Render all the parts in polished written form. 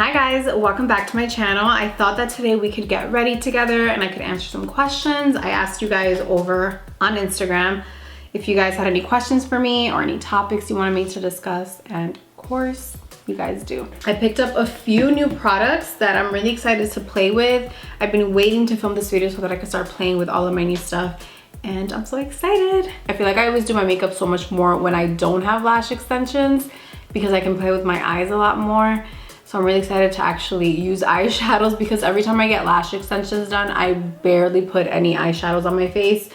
Hi guys, welcome back to my channel. I thought that today we could get ready together and I could answer some questions. I asked you guys over on Instagram if you guys had any questions for me or any topics you wanted me to discuss, and of course you guys do. I picked up a few new products that I'm really excited to play with. I've been waiting to film this video so that I could start playing with all of my new stuff, and I'm so excited. I feel like I always do my makeup so much more when I don't have lash extensions because I can play with my eyes a lot more. So I'm really excited to actually use eyeshadows because every time I get lash extensions done, I barely put any eyeshadows on my face.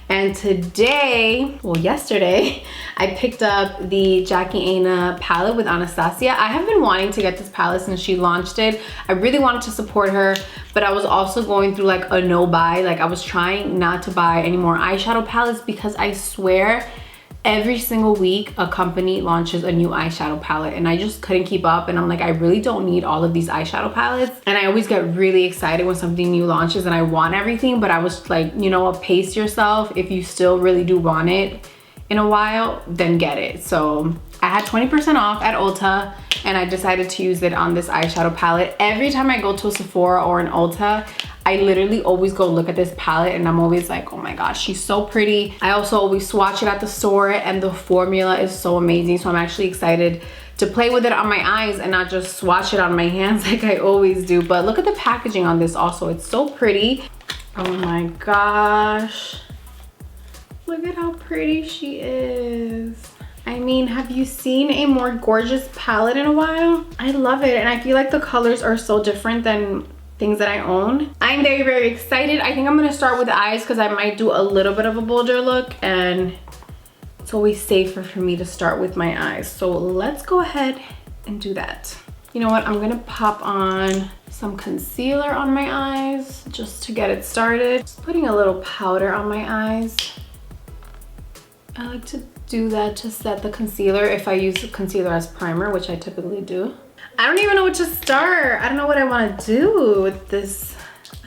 And today, well yesterday, I picked up the Jackie Aina palette with Anastasia. I have been wanting to get this palette since she launched it. I really wanted to support her, but I was also going through like a no buy. Like I was trying not to buy any more eyeshadow palettes because I swear every single week a company launches a new eyeshadow palette and I just couldn't keep up, and I'm like, I really don't need all of these eyeshadow palettes. And I always get really excited when something new launches and I want everything, but I was like, you know what, pace yourself. If you still really do want it in a while, then get it. So I had 20% off at Ulta and I decided to use it on this eyeshadow palette. Every time I go to a Sephora or an Ulta, I literally always go look at this palette and I'm always like, oh my gosh, she's so pretty. I also always swatch it at the store and the formula is so amazing. So I'm actually excited to play with it on my eyes and not just swatch it on my hands like I always do. But look at the packaging on this also. It's so pretty. Oh my gosh. Look at how pretty she is. I mean, have you seen a more gorgeous palette in a while? I love it, and I feel like the colors are so different than things that I own. I'm very, very excited. I think I'm gonna start with the eyes because I might do a little bit of a bolder look, and it's always safer for me to start with my eyes. So let's go ahead and do that. You know what? I'm gonna pop on some concealer on my eyes just to get it started. Just putting a little powder on my eyes. I like to do that to set the concealer if I use concealer as primer, which I typically do. I don't even know what to start. I don't know what I want to do with this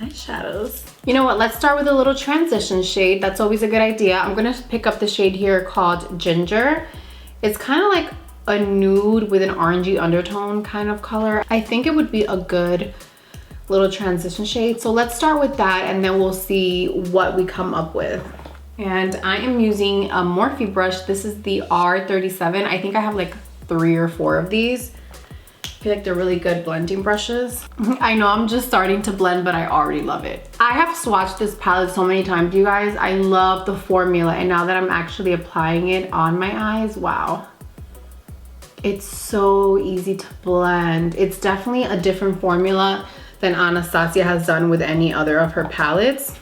eyeshadows. You know what? Let's start with a little transition shade. That's always a good idea. I'm going to pick up the shade here called Ginger. It's kind of like a nude with an orangey undertone kind of color. I think it would be a good little transition shade. So let's start with that and then we'll see what we come up with. And I am using a Morphe brush. This is the R37. I think I have like 3 or 4 of these. I feel like they're really good blending brushes. I know I'm just starting to blend, but I already love it. I have swatched this palette so many times, you guys. I love the formula, and now that I'm actually applying it on my eyes, wow. It's so easy to blend. It's definitely a different formula than Anastasia has done with any other of her palettes.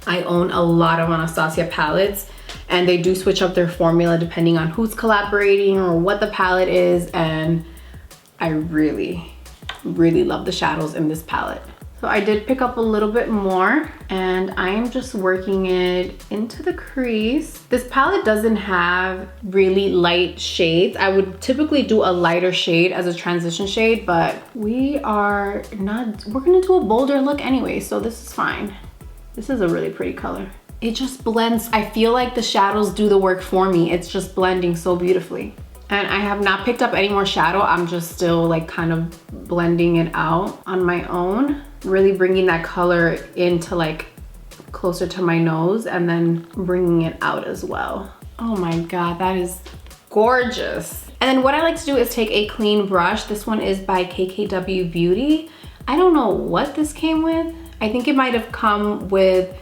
I own a lot of Anastasia palettes and they do switch up their formula depending on who's collaborating or what the palette is, and I really, really love the shadows in this palette. So I did pick up a little bit more and I am just working it into the crease. This palette doesn't have really light shades. I would typically do a lighter shade as a transition shade, but we're gonna do a bolder look anyway, so this is fine. This is a really pretty color. It just blends. I feel like the shadows do the work for me. It's just blending so beautifully. And I have not picked up any more shadow. I'm just still like kind of blending it out on my own. Really bringing that color into like closer to my nose and then bringing it out as well. Oh my God, that is gorgeous. And then what I like to do is take a clean brush. This one is by KKW Beauty. I don't know what this came with. I think it might have come with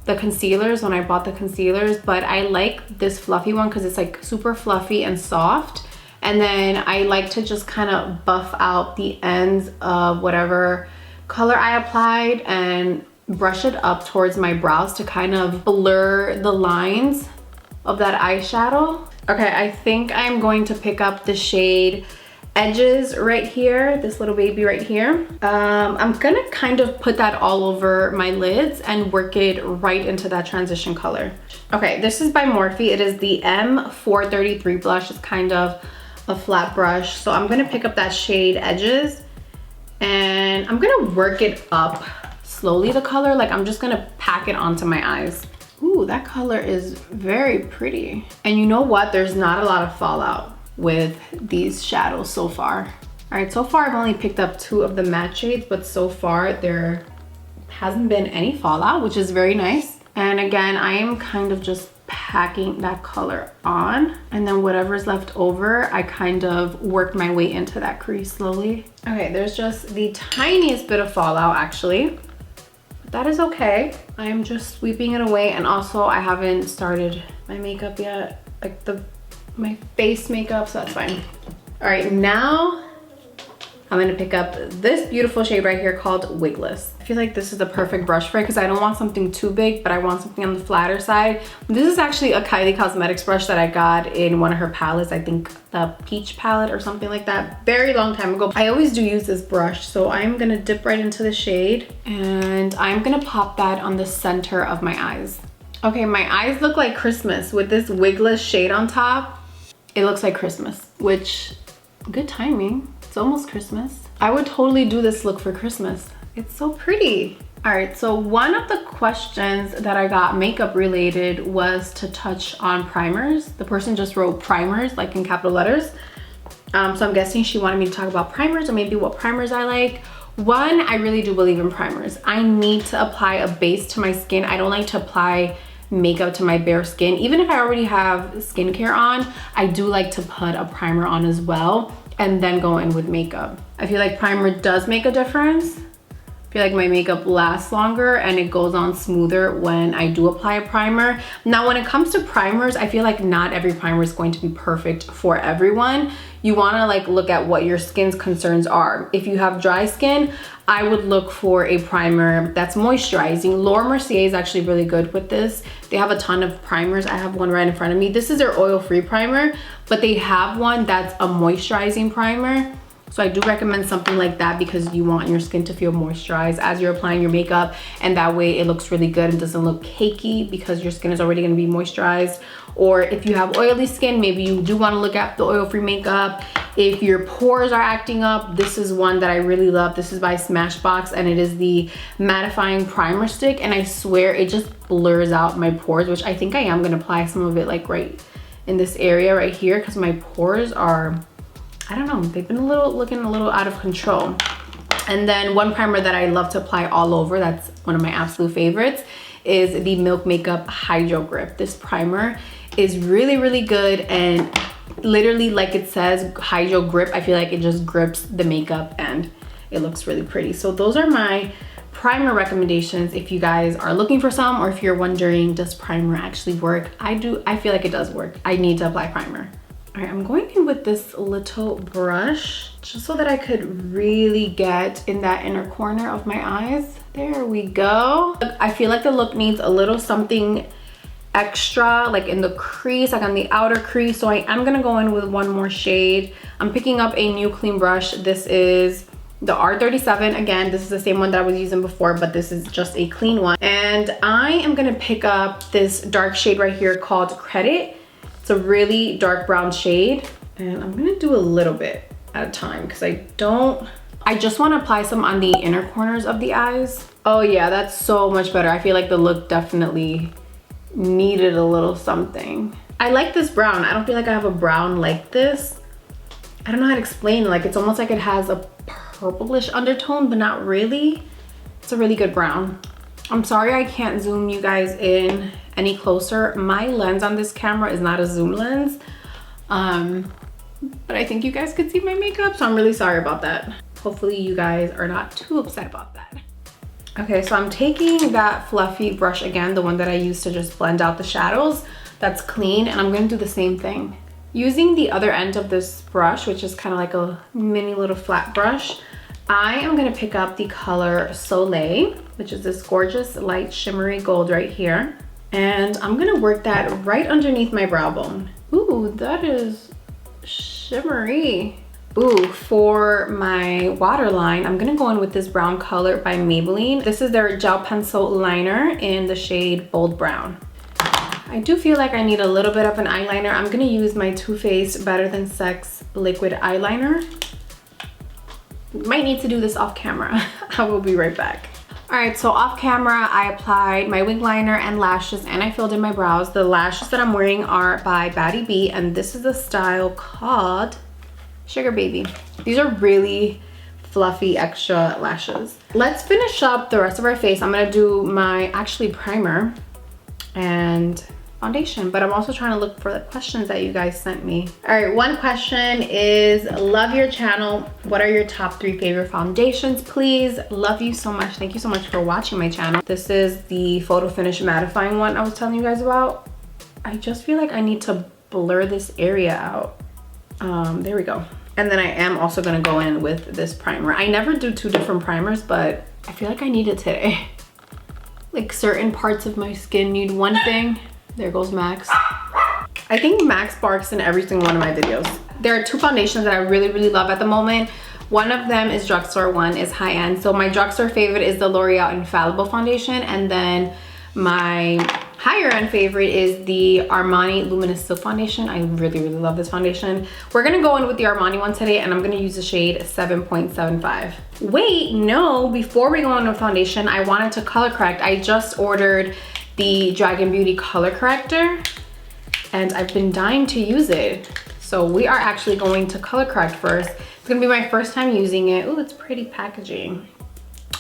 the concealers when I bought the concealers, but I like this fluffy one because it's like super fluffy and soft. And then I like to just kind of buff out the ends of whatever color I applied and brush it up towards my brows to kind of blur the lines of that eyeshadow. Okay, I think I'm going to pick up the shade Edges right here, this little baby right here. I'm gonna kind of put that all over my lids and work it right into that transition color. Okay, this is by Morphe. It is the M433 blush. It's kind of a flat brush. So I'm gonna pick up that shade Edges and I'm gonna work it up slowly, the color. Like I'm just gonna pack it onto my eyes. Ooh, that color is very pretty. And you know what? There's not a lot of fallout with these shadows so far. All right, so far I've only picked up 2 of the matte shades, but so far there hasn't been any fallout, which is very nice. And again, I am kind of just packing that color on, and then whatever's left over, I kind of work my way into that crease slowly. Okay, there's just the tiniest bit of fallout actually. That is okay. I'm just sweeping it away, and also I haven't started my makeup yet, like my face makeup, so that's fine. All right, now I'm gonna pick up this beautiful shade right here called Wigless. I feel like this is the perfect brush for it because I don't want something too big, but I want something on the flatter side. This is actually a Kylie Cosmetics brush that I got in one of her palettes. I think the Peach palette or something like that, very long time ago. I always do use this brush, so I'm gonna dip right into the shade and I'm gonna pop that on the center of my eyes. Okay, my eyes look like Christmas with this Wigless shade on top. It looks like Christmas, which, good timing. It's almost Christmas. I would totally do this look for Christmas. It's so pretty. All right, so one of the questions that I got makeup related was to touch on primers. The person just wrote primers, like in capital letters. So I'm guessing she wanted me to talk about primers, or maybe what primers I like. One, I really do believe in primers. I need to apply a base to my skin. I don't like to apply makeup to my bare skin. Even if I already have skincare on, I do like to put a primer on as well, and then go in with makeup. I feel like primer does make a difference. I feel like my makeup lasts longer and it goes on smoother when I do apply a primer. Now, when it comes to primers, I feel like not every primer is going to be perfect for everyone. You wanna like look at what your skin's concerns are. If you have dry skin, I would look for a primer that's moisturizing. Laura Mercier is actually really good with this. They have a ton of primers. I have one right in front of me. This is their oil-free primer, but they have one that's a moisturizing primer. So I do recommend something like that because you want your skin to feel moisturized as you're applying your makeup, and that way it looks really good and doesn't look cakey because your skin is already gonna be moisturized. Or if you have oily skin, maybe you do wanna look at the oil-free makeup. If your pores are acting up, this is one that I really love. This is by Smashbox, and it is the mattifying primer stick, and I swear it just blurs out my pores, which I think I am gonna apply some of it like right in this area right here because my pores are, I don't know, they've been looking a little out of control. And then one primer that I love to apply all over, that's one of my absolute favorites, is the Milk Makeup Hydro Grip. This primer is really, really good, and literally like it says, Hydro Grip, I feel like it just grips the makeup and it looks really pretty. So those are my primer recommendations if you guys are looking for some, or if you're wondering, does primer actually work? I feel like it does work. I need to apply primer. All right, I'm going in with this little brush just so that I could really get in that inner corner of my eyes. There we go. I feel like the look needs a little something extra, like in the crease, like on the outer crease. So I am gonna go in with one more shade. I'm picking up a new clean brush. This is the R37. Again, this is the same one that I was using before, but this is just a clean one. And I am gonna pick up this dark shade right here called Credit. It's a really dark brown shade, and I'm gonna do a little bit at a time because I just want to apply some on the inner corners of the eyes. Oh yeah, that's so much better. I feel like the look definitely needed a little something. I like this brown. I don't feel like I have a brown like this. I don't know how to explain, like it's almost like it has a purplish undertone, but not really. It's a really good brown. I'm sorry I can't zoom you guys in any closer. My lens on this camera is not a zoom lens, but I think you guys could see my makeup, so I'm really sorry about that. Hopefully you guys are not too upset about that. Okay, so I'm taking that fluffy brush again, the one that I used to just blend out the shadows. That's clean, and I'm gonna do the same thing. Using the other end of this brush, which is kind of like a mini little flat brush, I am gonna pick up the color Soleil, which is this gorgeous light shimmery gold right here. And I'm gonna work that right underneath my brow bone. Ooh, that is shimmery. Ooh, for my waterline, I'm gonna go in with this brown color by Maybelline. This is their gel pencil liner in the shade Bold Brown. I do feel like I need a little bit of an eyeliner. I'm gonna use my Too Faced Better Than Sex liquid eyeliner. Might need to do this off camera. I will be right back. All right, so off camera, I applied my wing liner and lashes, and I filled in my brows. The lashes that I'm wearing are by Batty B, and this is a style called Sugar Baby. These are really fluffy extra lashes. Let's finish up the rest of our face. I'm gonna do my actually primer and foundation, but I'm also trying to look for the questions that you guys sent me. All right, one question is, love your channel. What are your top 3 favorite foundations, please? Love you so much. Thank you so much for watching my channel. This is the Photo Finish mattifying one I was telling you guys about. I just feel like I need to blur this area out. There we go. And then I am also gonna go in with this primer. I never do 2 different primers, but I feel like I need it today. Like certain parts of my skin need one thing. There goes Max. I think Max barks in every single one of my videos. There are 2 foundations that I really, really love at the moment. One of them is drugstore, one is high-end. So my drugstore favorite is the L'Oreal Infallible foundation, and then my higher end favorite is the Armani Luminous Silk foundation. I really, really love this foundation. We're gonna go in with the Armani one today, and I'm gonna use the shade 7.75. Wait, no, before we go on with foundation, I wanted to color correct. I just ordered the Dragun Beauty color corrector, and I've been dying to use it. So we are actually going to color correct first. It's gonna be my first time using it. Ooh, it's pretty packaging.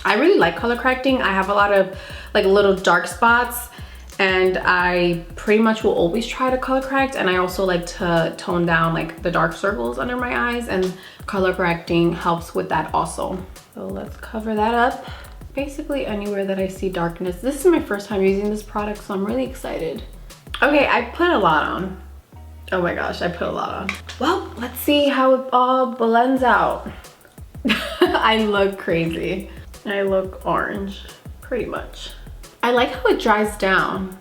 I really like color correcting. I have a lot of like little dark spots, and I pretty much will always try to color correct, and I also like to tone down like the dark circles under my eyes, and color correcting helps with that also. So let's cover that up. Basically anywhere that I see darkness. This is my first time using this product, so I'm really excited. Okay, I put a lot on. Oh my gosh, I put a lot on. Well, let's see how it all blends out. I look crazy. I look orange, pretty much. I like how it dries down.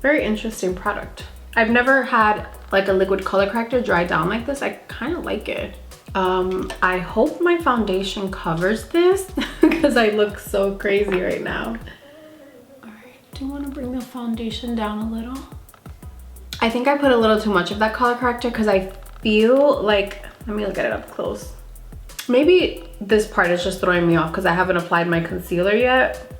Very interesting product. I've never had like a liquid color corrector dry down like this. I kind of like it. I hope my foundation covers this because I look so crazy right now. All right, do you want to bring the foundation down a little? I think I put a little too much of that color corrector because I feel like, let me look at it up close. Maybe this part is just throwing me off because I haven't applied my concealer yet,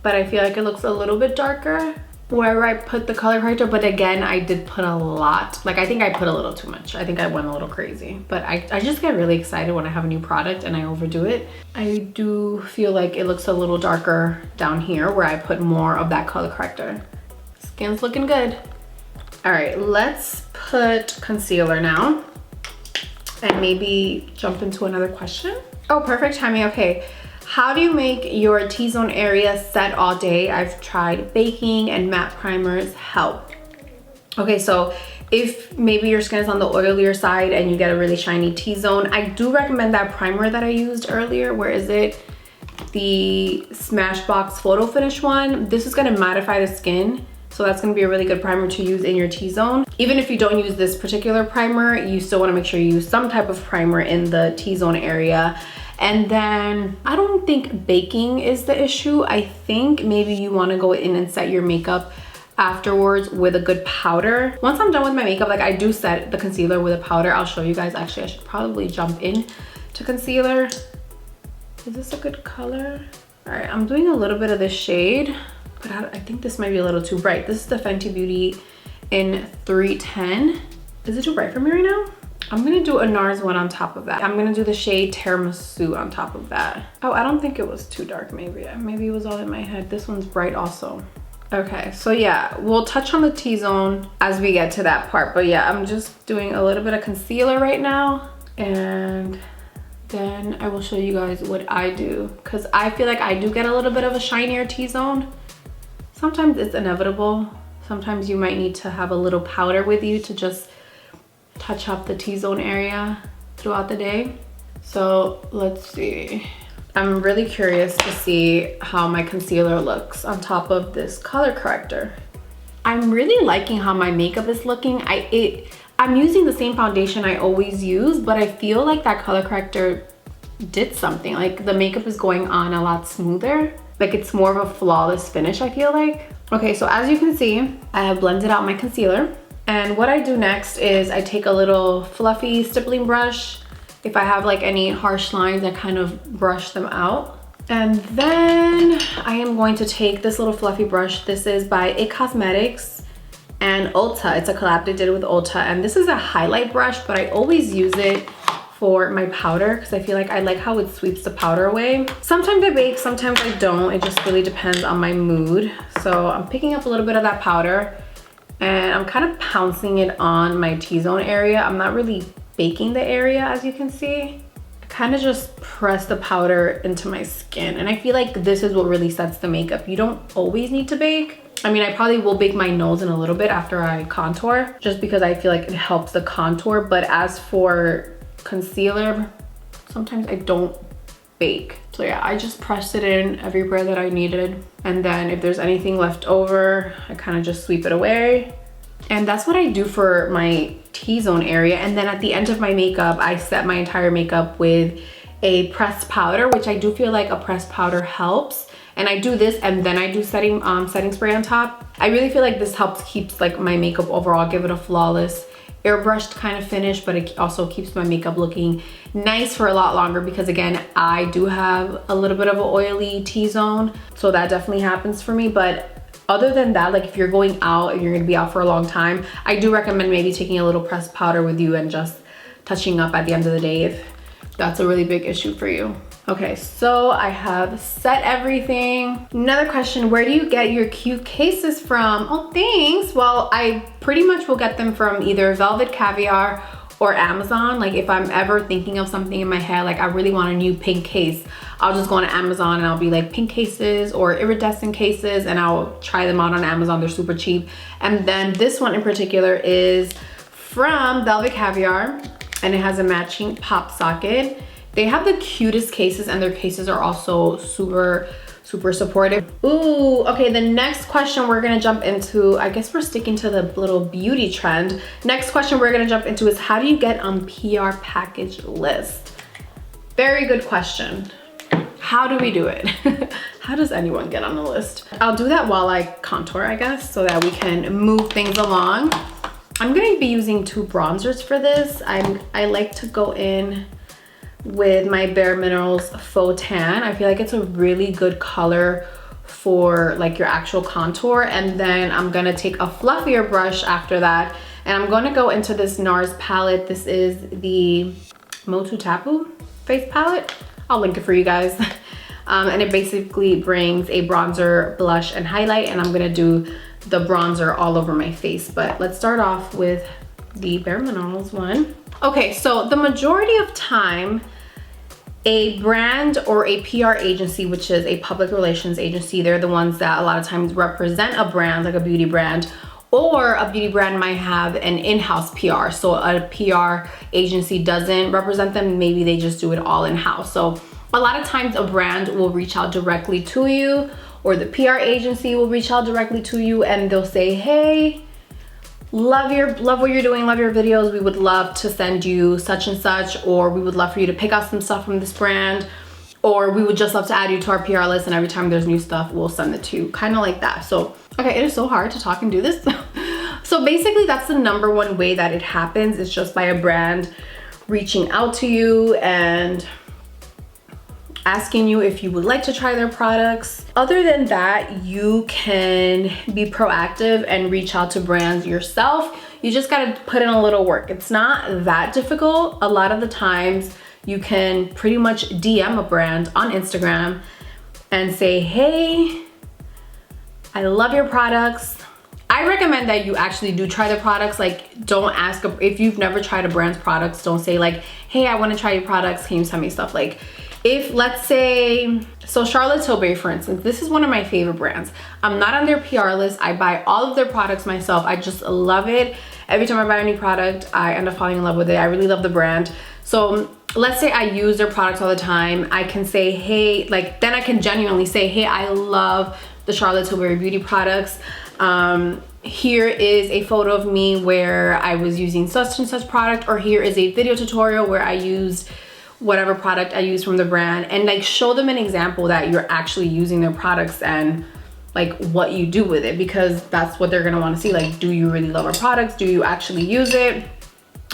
but I feel like it looks a little bit darker wherever I put the color corrector. But again, I did put a lot. Like, I think I put a little too much. I think I went a little crazy, but I just get really excited when I have a new product and I overdo it. I do feel like it looks a little darker down here where I put more of that color corrector. Skin's looking good. All right, let's put concealer now and maybe jump into another question. Oh, perfect timing. Okay. How do you make your T-zone area set all day? I've tried baking and matte primers help. Okay, so if maybe your skin is on the oilier side and you get a really shiny T-zone, I do recommend that primer that I used earlier. Where is it? The Smashbox Photo Finish one. This is gonna mattify the skin. So that's gonna be a really good primer to use in your T-zone. Even if you don't use this particular primer, you still wanna make sure you use some type of primer in the T-zone area. And then I don't think baking is the issue. I think maybe you wanna go in and set your makeup afterwards with a good powder. Once I'm done with my makeup, like I do set the concealer with a powder. I'll show you guys. Actually, I should probably jump in to concealer. Is this a good color? All right, I'm doing a little bit of this shade, but I think this might be a little too bright. This is the Fenty Beauty in 310. Is it too bright for me right now? I'm gonna do a NARS one on top of that. I'm gonna do the shade Tiramisu on top of that. Oh, I don't think it was too dark, maybe. Maybe it was all in my head. This one's bright also. Okay, so yeah, we'll touch on the T-zone as we get to that part. But yeah, I'm just doing a little bit of concealer right now. And then I will show you guys what I do. Because I feel like I do get a little bit of a shinier T-zone. Sometimes it's inevitable. Sometimes you might need to have a little powder with you to just touch up the T-zone area throughout the day. So let's see. I'm really curious to see how my concealer looks on top of this color corrector. I'm really liking how my makeup is looking. I'm using the same foundation I always use, but I feel like that color corrector did something. Like the makeup is going on a lot smoother. Like it's more of a flawless finish, I feel like. Okay, so as you can see, I have blended out my concealer. And what I do next is I take a little fluffy stippling brush. If I have like any harsh lines, I kind of brush them out. And then I am going to take this little fluffy brush. This is by IT Cosmetics and Ulta. It's a collab they did with Ulta. And this is a highlight brush, but I always use it for my powder because I feel like I like how it sweeps the powder away. Sometimes I bake, sometimes I don't. It just really depends on my mood. So I'm picking up a little bit of that powder and I'm kind of pouncing it on my T-zone area. I'm not really baking the area, as you can see. I kind of just press the powder into my skin, and I feel like this is what really sets the makeup. You don't always need to bake. I mean, I probably will bake my nose in a little bit after I contour, just because I feel like it helps the contour. But as for concealer, sometimes I don't bake. So yeah, I just pressed it in everywhere that I needed. And then if there's anything left over, I kind of just sweep it away. And that's what I do for my T-zone area. And then at the end of my makeup, I set my entire makeup with a pressed powder, which I do feel like a pressed powder helps. And I do this and then I do setting spray on top. I really feel like this helps keeps like my makeup overall, give it a flawless airbrushed kind of finish, but it also keeps my makeup looking nice for a lot longer because again, I do have a little bit of an oily T-zone, so that definitely happens for me. But other than that, like if you're going out and you're gonna be out for a long time, I do recommend maybe taking a little pressed powder with you and just touching up at the end of the day if that's a really big issue for you. Okay, so I have set everything. Another question, where do you get your cute cases from? Oh, thanks. Well, I pretty much will get them from either Velvet Caviar or Amazon. Like if I'm ever thinking of something in my head, like I really want a new pink case, I'll just go on Amazon and I'll be like pink cases or iridescent cases, and I'll try them out on Amazon. They're super cheap. And then this one in particular is from Velvet Caviar and it has a matching pop socket. They have the cutest cases and their cases are also super supportive. Ooh, okay, the next question we're gonna jump into, I guess we're sticking to the little beauty trend. Next question we're gonna jump into is how do you get on PR package list? Very good question. How do we do it? How does anyone get on the list? I'll do that while I contour, I guess, so that we can move things along. I'm gonna be using 2 bronzers for this. I like to go in with my Bare Minerals Faux Tan. I feel like it's a really good color for like your actual contour. And then I'm gonna take a fluffier brush after that and I'm gonna go into this NARS palette. This is the Motu Tapu face palette. I'll link it for you guys. And it basically brings a bronzer, blush, and highlight, and I'm gonna do the bronzer all over my face. But let's start off with the Bare Minerals one. Okay, so the majority of time, a brand or a PR agency, which is a public relations agency, they're the ones that a lot of times represent a brand, like a beauty brand, or a beauty brand might have an in-house PR. So a PR agency doesn't represent them, maybe they just do it all in-house. So a lot of times a brand will reach out directly to you, or the PR agency will reach out directly to you and they'll say, hey, love what you're doing, love your videos, we would love to send you such and such, or we would love for you to pick out some stuff from this brand, or we would just love to add you to our PR list, and every time there's new stuff we'll send it to you, kind of like that. So okay, it is so hard to talk and do this. So basically that's the #1 way that it happens. It's just by a brand reaching out to you and asking you if you would like to try their products. Other than that, you can be proactive and reach out to brands yourself. You just gotta put in a little work. It's not that difficult. A lot of the times you can pretty much DM a brand on Instagram and say, hey, I love your products. I recommend that you actually do try the products. Like, don't ask, if you've never tried a brand's products, don't say like, hey, I wanna try your products, can you send me stuff? Like, if let's say, so Charlotte Tilbury, for instance, this is one of my favorite brands. I'm not on their PR list. I buy all of their products myself. I just love it. Every time I buy a new product, I end up falling in love with it. I really love the brand. So let's say I use their products all the time. I can say, hey, like, then I can genuinely say, hey, I love the Charlotte Tilbury beauty products. Here is a photo of me where I was using such and such product, or here is a video tutorial where I used whatever product I use from the brand, and like show them an example that you're actually using their products and like what you do with it, because that's what they're gonna want to see. Like, do you really love our products? Do you actually use it?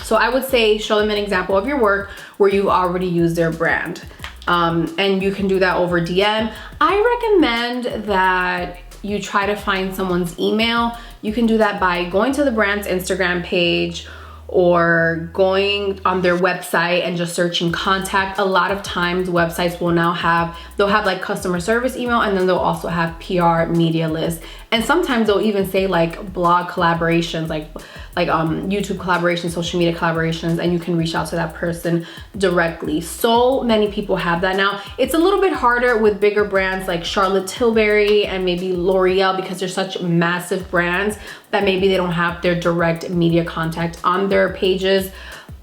So I would say show them an example of your work where you already use their brand. And you can do that over DM. I recommend that you try to find someone's email. You can do that by going to the brand's Instagram page, or going on their website and just searching contact. A lot of times websites will now have, they'll have like customer service email, and then they'll also have PR media lists. And sometimes they'll even say like blog collaborations, like YouTube collaborations, social media collaborations, and you can reach out to that person directly. So many people have that now. It's a little bit harder with bigger brands like Charlotte Tilbury and maybe L'Oreal, because they're such massive brands that maybe they don't have their direct media contact on their pages.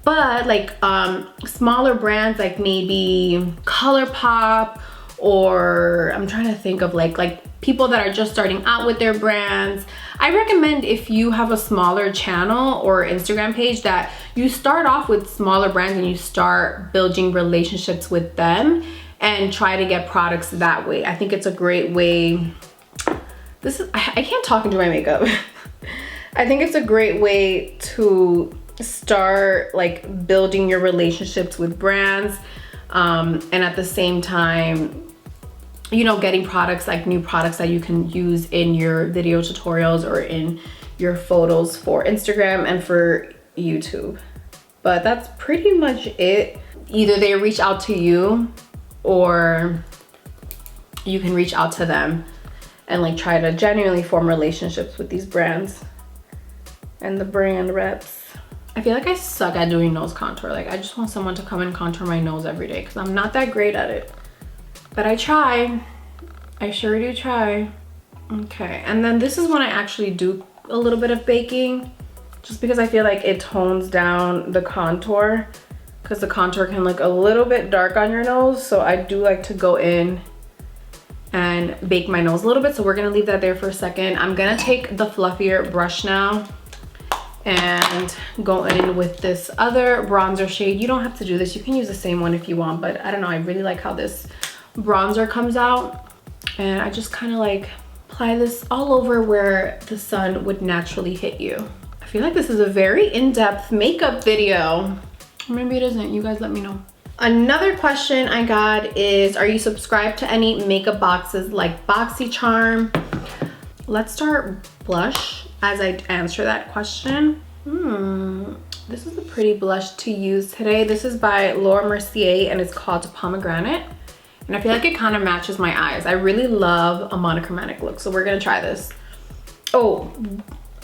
But like smaller brands like maybe ColourPop, or I'm trying to think of like people that are just starting out with their brands. I recommend, if you have a smaller channel or Instagram page, that you start off with smaller brands and you start building relationships with them and try to get products that way. I think it's a great way. I can't talk into my makeup. I think it's a great way to start like building your relationships with brands, and at the same time, you know, getting products, like new products that you can use in your video tutorials or in your photos for Instagram and for YouTube. But that's pretty much it. Either they reach out to you or you can reach out to them and like try to genuinely form relationships with these brands and the brand reps. I feel like I suck at doing nose contour. Like I just want someone to come and contour my nose every day, because I'm not that great at it. But I try. I sure do try. Okay, and then this is when I actually do a little bit of baking, just because I feel like it tones down the contour, because the contour can look a little bit dark on your nose. So I do like to go in and bake my nose a little bit. So we're gonna leave that there for a second. I'm gonna take the fluffier brush now and go in with this other bronzer shade. You don't have to do this. You can use the same one if you want, but I don't know. I really like how this bronzer comes out. And I just kind of like apply this all over where the sun would naturally hit you. I feel like this is a very in-depth makeup video. Maybe it isn't. You guys let me know. Another question I got is, are you subscribed to any makeup boxes like BoxyCharm? Let's start blush as I answer that question. This is a pretty blush to use today. This is by Laura Mercier and it's called Pomegranate. And I feel like it kind of matches my eyes. I really love a monochromatic look, so we're gonna try this. Oh,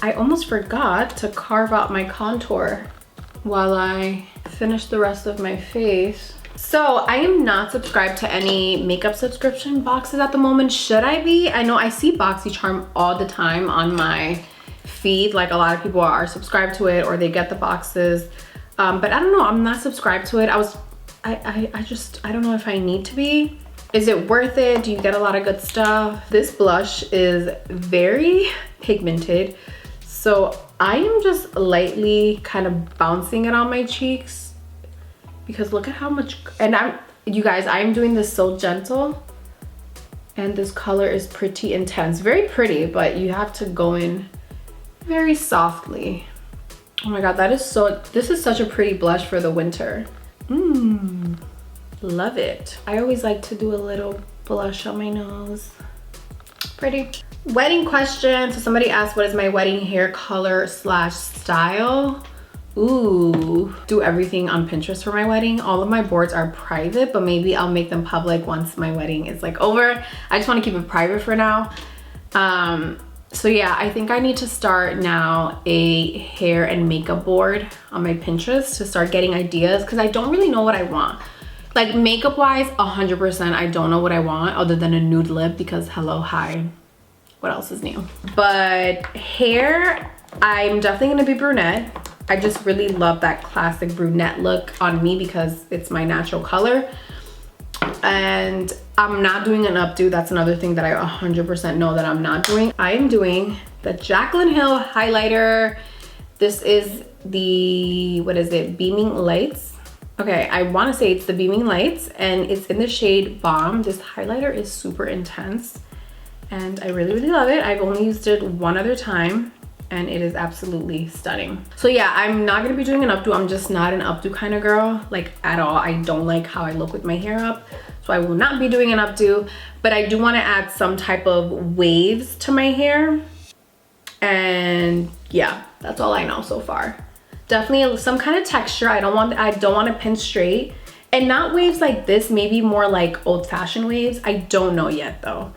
I almost forgot to carve out my contour while I finish the rest of my face. So I am not subscribed to any makeup subscription boxes at the moment. Should I be? I know I see BoxyCharm all the time on my feed. Like a lot of people are subscribed to it or they get the boxes. But I don't know, I'm not subscribed to it. I don't know if I need to be. Is it worth it? Do you get a lot of good stuff? This blush is very pigmented. So I am just lightly kind of bouncing it on my cheeks because look at how much, and you guys, I'm doing this so gentle and this color is pretty intense. Very pretty, but you have to go in very softly. Oh my God, this is such a pretty blush for the winter. Love it. I always like to do a little blush on my nose. Pretty. Wedding question. So somebody asked, what is my wedding hair color / style? Ooh, do everything on Pinterest for my wedding. All of my boards are private, but maybe I'll make them public once my wedding is like over. I just want to keep it private for now. So yeah, I think I need to start now a hair and makeup board on my Pinterest to start getting ideas, because I don't really know what I want. Like makeup wise, 100% I don't know what I want other than a nude lip, because hello, hi, what else is new? But hair, I'm definitely gonna be brunette. I just really love that classic brunette look on me because it's my natural color. And I'm not doing an updo. That's another thing that I 100% know that I'm not doing. I am doing the Jaclyn Hill highlighter. This is the, what is it? Beaming Lights. Okay, I want to say it's the Beaming Lights and it's in the shade Bomb. This highlighter is super intense and I really, really love it. I've only used it one other time and it is absolutely stunning. So yeah, I'm not gonna be doing an updo. I'm just not an updo kind of girl, like at all. I don't like how I look with my hair up. So I will not be doing an updo, but I do want to add some type of waves to my hair. And yeah, that's all I know so far. Definitely some kind of texture. I don't want to pin straight. And not waves like this, maybe more like old-fashioned waves. I don't know yet though.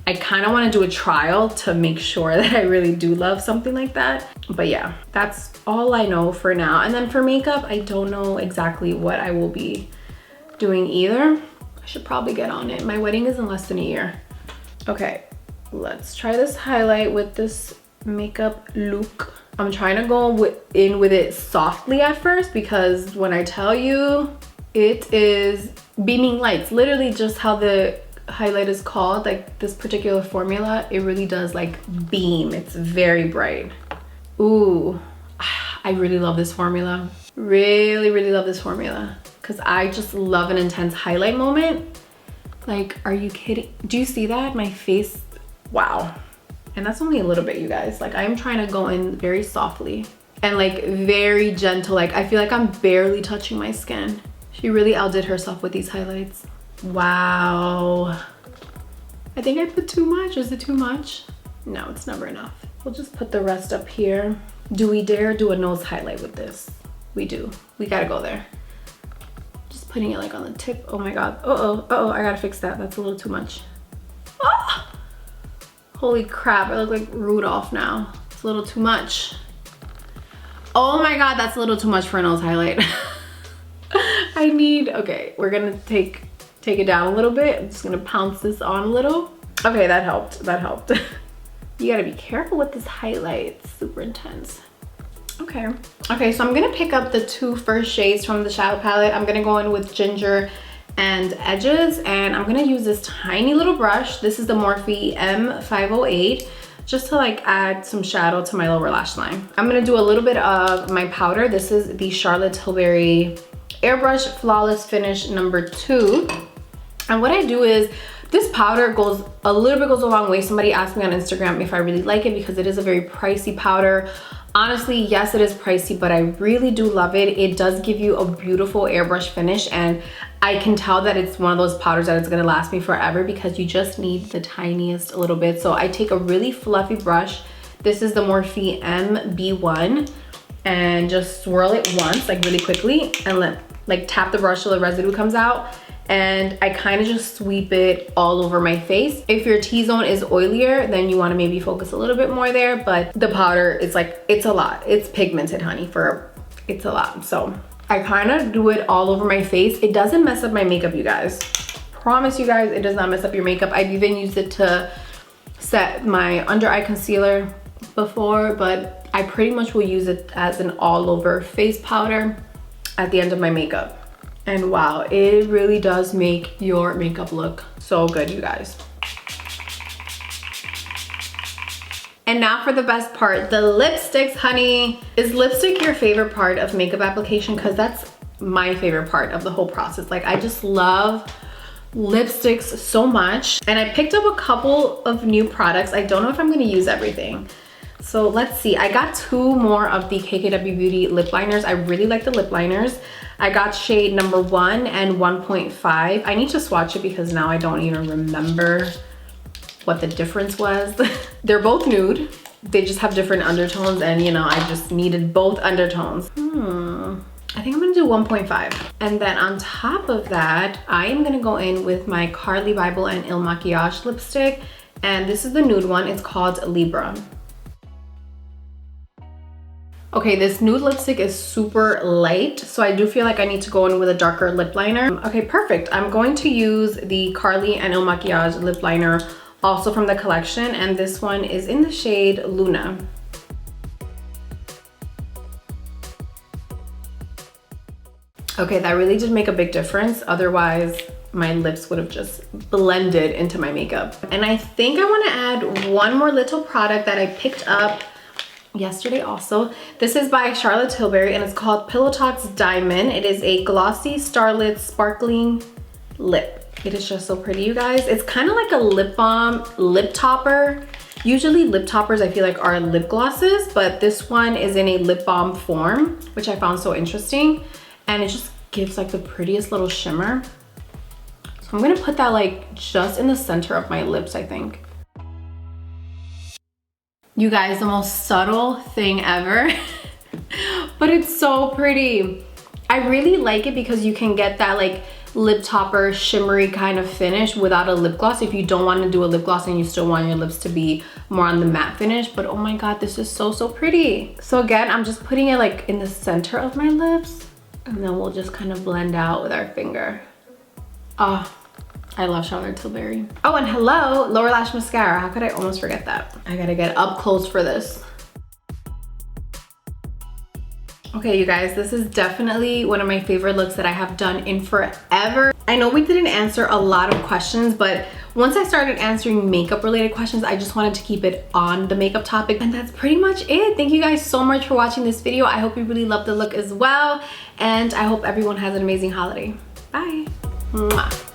I kind of want to do a trial to make sure that I really do love something like that. But yeah, that's all I know for now. And then for makeup, I don't know exactly what I will be doing either. I should probably get on it. My wedding is in less than a year. Okay, let's try this highlight with this makeup look. I'm trying to go in with it softly at first, because when I tell you, it is beaming lights. Literally just how the highlight is called, like this particular formula, it really does like beam. It's very bright. Ooh, I really love this formula. Really love this formula, because I just love an intense highlight moment. Like, are you kidding? Do you see that? My face, wow. And that's only a little bit, you guys. Like, I'm trying to go in very softly and like very gentle. Like, I feel like I'm barely touching my skin. She really outdid herself with these highlights. Wow. I think I put too much. Is it too much? No, it's never enough. We'll just put the rest up here. Do we dare do a nose highlight with this? We do. We gotta go there. Just putting it like on the tip. Oh my God. Uh-oh, I gotta fix that. That's a little too much. Ah! Holy crap, I look like Rudolph now. It's a little too much. Oh my God, that's a little too much for a nose highlight. Okay, we're gonna take it down a little bit. I'm just gonna pounce this on a little. Okay, that helped. You gotta be careful with this highlight. It's super intense. Okay, so I'm gonna pick up the two first shades from the shadow palette. I'm gonna go in with Ginger and Edges, and I'm gonna use this tiny little brush. This is the Morphe M508, just to like add some shadow to my lower lash line. I'm gonna do a little bit of my powder. This is the Charlotte Tilbury Airbrush Flawless Finish number 2. And what I do is, this powder goes a long way. Somebody asked me on Instagram if I really like it, because it is a very pricey powder. Honestly, yes, it is pricey, but I really do love it. It does give you a beautiful airbrush finish, and I can tell that it's one of those powders that it's gonna last me forever, because you just need the tiniest little bit. So I take a really fluffy brush. This is the Morphe MB1, and just swirl it once, like really quickly, and tap the brush till the residue comes out. And I kind of just sweep it all over my face. If your T-zone is oilier, then you want to maybe focus a little bit more there, but the powder is like, it's a lot. It's pigmented, honey, it's a lot. So I kind of do it all over my face. It doesn't mess up my makeup, you guys. Promise you guys, it does not mess up your makeup. I've even used it to set my under eye concealer before, but I pretty much will use it as an all over face powder at the end of my makeup. And wow, it really does make your makeup look so good, you guys. And now for the best part, the lipsticks, honey. Is lipstick your favorite part of makeup application? Because that's my favorite part of the whole process. Like, I just love lipsticks so much. And I picked up a couple of new products. I don't know if I'm gonna use everything. So let's see, I got 2 more of the KKW Beauty lip liners. I really like the lip liners. I got shade number 1 and 1.5. I need to swatch it because now I don't even remember what the difference was. They're both nude. They just have different undertones, and you know, I just needed both undertones. I think I'm gonna do 1.5. And then on top of that, I am gonna go in with my Carli Bybel and Il Makiage lipstick. And this is the nude one, it's called Libra. Okay, this nude lipstick is super light, so I do feel like I need to go in with a darker lip liner. Okay, perfect. I'm going to use the Carli and Il Makiage lip liner, also from the collection, and this one is in the shade Luna. Okay, that really did make a big difference. Otherwise, my lips would have just blended into my makeup. And I think I want to add one more little product that I picked up yesterday also. This is by Charlotte Tilbury, and it's called Pillow Talks Diamond. It is a glossy starlit sparkling lip. It is just so pretty, you guys. It's kind of like a lip balm lip topper. Usually lip toppers I feel like are lip glosses, but this one is in a lip balm form, which I found so interesting, and it just gives like the prettiest little shimmer. So I'm gonna put that like just in the center of my lips, I think. You guys, the most subtle thing ever. But it's so pretty. I really like it because you can get that like lip topper shimmery kind of finish without a lip gloss if you don't want to do a lip gloss and you still want your lips to be more on the matte finish. But oh my god, this is so pretty. So again, I'm just putting it like in the center of my lips, and then we'll just kind of blend out with our finger. Oh, I love Charlotte Tilbury. Oh, and hello, lower lash mascara. How could I almost forget that? I gotta get up close for this. Okay, you guys, this is definitely one of my favorite looks that I have done in forever. I know we didn't answer a lot of questions, but once I started answering makeup related questions, I just wanted to keep it on the makeup topic. And that's pretty much it. Thank you guys so much for watching this video. I hope you really loved the look as well. And I hope everyone has an amazing holiday. Bye. Mwah.